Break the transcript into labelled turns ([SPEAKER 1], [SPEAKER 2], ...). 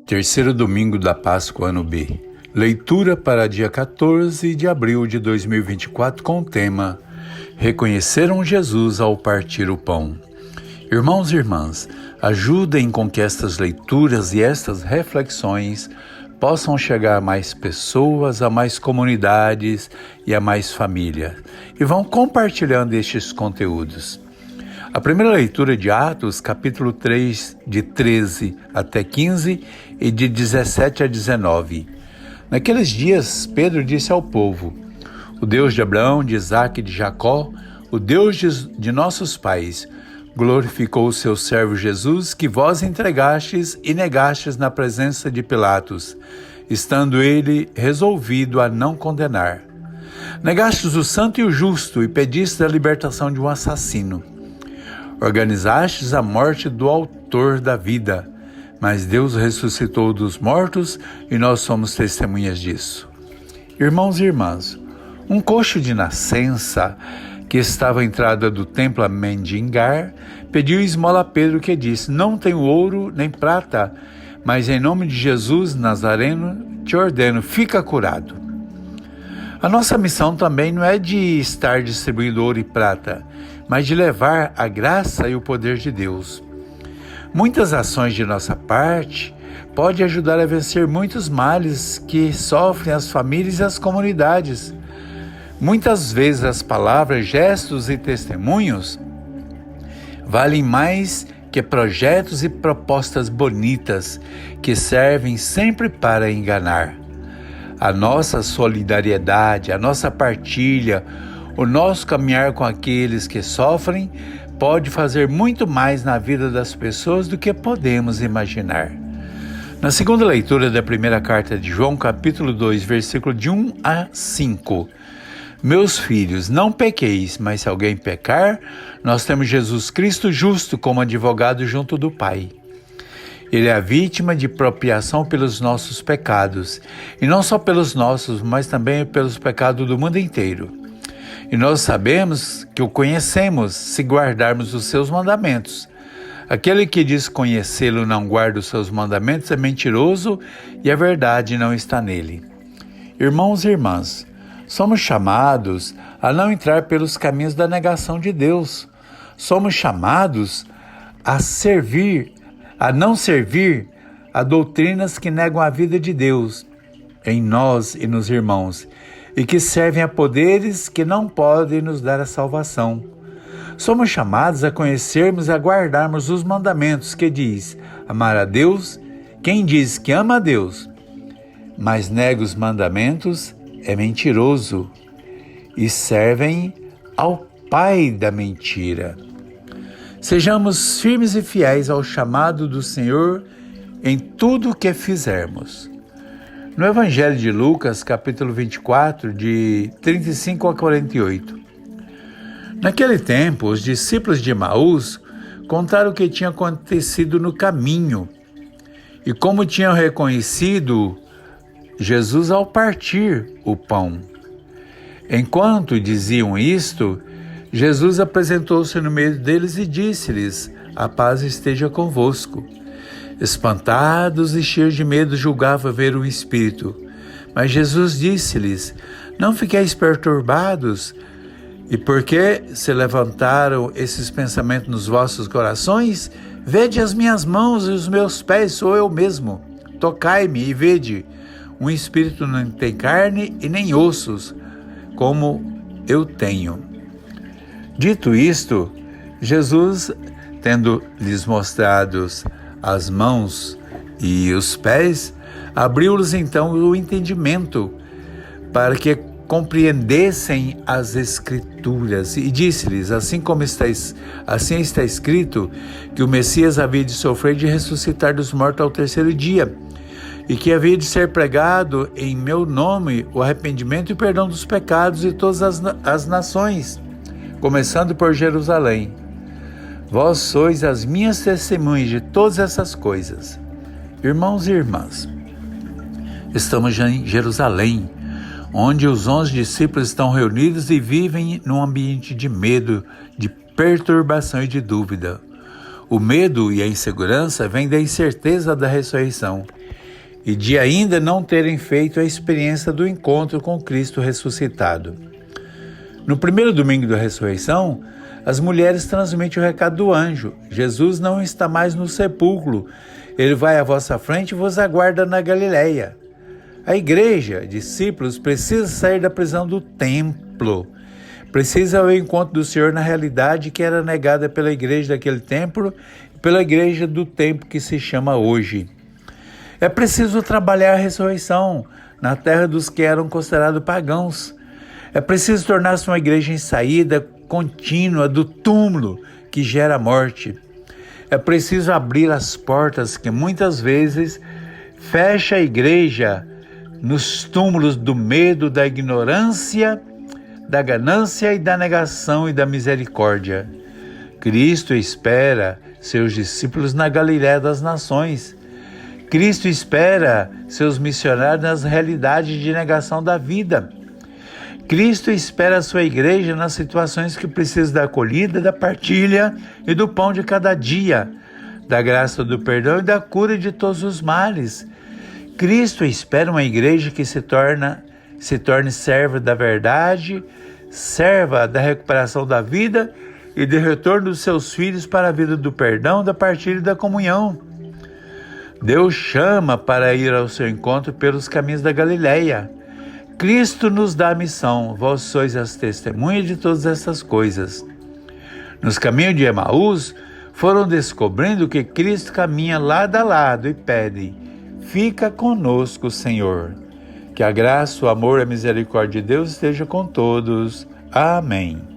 [SPEAKER 1] Terceiro domingo da Páscoa, ano B. Leitura para dia 14 de abril de 2024 com o tema Reconheceram Jesus ao partir o pão. Irmãos e irmãs, ajudem com que estas leituras e estas reflexões possam chegar a mais pessoas, a mais comunidades e a mais famílias. E vão compartilhando estes conteúdos. A primeira leitura de Atos, capítulo 3, de 13 até 15 e de 17 a 19. Naqueles dias, Pedro disse ao povo: O Deus de Abraão, de Isaque e de Jacó, o Deus de nossos pais, glorificou o seu servo Jesus, que vós entregastes e negastes na presença de Pilatos, estando ele resolvido a não condenar. Negastes o santo e o justo e pedistes a libertação de um assassino. Organizastes a morte do autor da vida, mas Deus ressuscitou dos mortos e nós somos testemunhas disso. Irmãos e irmãs, um coxo de nascença que estava à entrada do templo a mendigar, pediu esmola a Pedro, que disse: Não tenho ouro nem prata, mas em nome de Jesus Nazareno te ordeno, fica curado. A nossa missão também não é de estar distribuindo ouro e prata, mas de levar a graça e o poder de Deus. Muitas ações de nossa parte podem ajudar a vencer muitos males que sofrem as famílias e as comunidades. Muitas vezes as palavras, gestos e testemunhos valem mais que projetos e propostas bonitas que servem sempre para enganar. A nossa solidariedade, a nossa partilha, o nosso caminhar com aqueles que sofrem pode fazer muito mais na vida das pessoas do que podemos imaginar. Na segunda leitura da primeira carta de João, capítulo 2, versículo de 1 a 5, Meus filhos, não pequeis, mas se alguém pecar, nós temos Jesus Cristo justo como advogado junto do Pai. Ele é a vítima de propiciação pelos nossos pecados, e não só pelos nossos, mas também pelos pecados do mundo inteiro. E nós sabemos que o conhecemos se guardarmos os seus mandamentos. Aquele que diz conhecê-lo e não guarda os seus mandamentos é mentiroso e a verdade não está nele. Irmãos e irmãs, somos chamados a não entrar pelos caminhos da negação de Deus. Somos chamados a não servir a doutrinas que negam a vida de Deus em nós e nos irmãos, e que servem a poderes que não podem nos dar a salvação. Somos chamados a conhecermos e a guardarmos os mandamentos que diz amar a Deus. Quem diz que ama a Deus, mas nega os mandamentos, é mentiroso e servem ao pai da mentira. Sejamos firmes e fiéis ao chamado do Senhor em tudo o que fizermos. No Evangelho de Lucas, capítulo 24, de 35 a 48. Naquele tempo, os discípulos de Emaús contaram o que tinha acontecido no caminho e como tinham reconhecido Jesus ao partir o pão. Enquanto diziam isto, Jesus apresentou-se no meio deles e disse-lhes: A paz esteja convosco. Espantados e cheios de medo, julgavam ver um espírito. Mas Jesus disse-lhes: Não fiqueis perturbados. E por que se levantaram esses pensamentos nos vossos corações? Vede as minhas mãos e os meus pés, sou eu mesmo. Tocai-me e vede. Um espírito não tem carne e nem ossos, como eu tenho. Dito isto, Jesus, tendo-lhes mostrado as mãos e os pés, abriu-lhes então o entendimento, para que compreendessem as Escrituras, e disse-lhes: assim está escrito, que o Messias havia de sofrer e de ressuscitar dos mortos ao terceiro dia, e que havia de ser pregado em meu nome o arrependimento e o perdão dos pecados de todas as nações, começando por Jerusalém. Vós sois as minhas testemunhas de todas essas coisas. Irmãos e irmãs, estamos já em Jerusalém, onde os 11 discípulos estão reunidos e vivem num ambiente de medo, de perturbação e de dúvida. O medo e a insegurança vêm da incerteza da ressurreição. e de ainda não terem feito a experiência do encontro com Cristo ressuscitado. No primeiro domingo da ressurreição, as mulheres transmitem o recado do anjo: Jesus não está mais no sepulcro, ele vai à vossa frente e vos aguarda na Galileia. A igreja, discípulos, precisa sair da prisão do templo, precisa ir ao encontro do Senhor na realidade que era negada pela igreja daquele templo e pela igreja do tempo que se chama hoje. É preciso trabalhar a ressurreição na terra dos que eram considerados pagãos. É preciso tornar-se uma igreja em saída contínua do túmulo que gera morte. É preciso abrir as portas que muitas vezes fecha a igreja nos túmulos do medo, da ignorância, da ganância e da negação e da misericórdia. Cristo espera seus discípulos na Galiléia das Nações. Cristo espera seus missionários nas realidades de negação da vida. Cristo espera a sua igreja nas situações que precisam da acolhida, da partilha e do pão de cada dia, da graça do perdão e da cura de todos os males. Cristo espera uma igreja que se torne serva da verdade, serva da recuperação da vida e do retorno dos seus filhos para a vida do perdão, da partilha e da comunhão. Deus chama para ir ao seu encontro pelos caminhos da Galileia. Cristo nos dá a missão: vós sois as testemunhas de todas essas coisas. Nos caminhos de Emaús, foram descobrindo que Cristo caminha lado a lado e pede: fica conosco, Senhor. Que a graça, o amor e a misericórdia de Deus esteja com todos. Amém.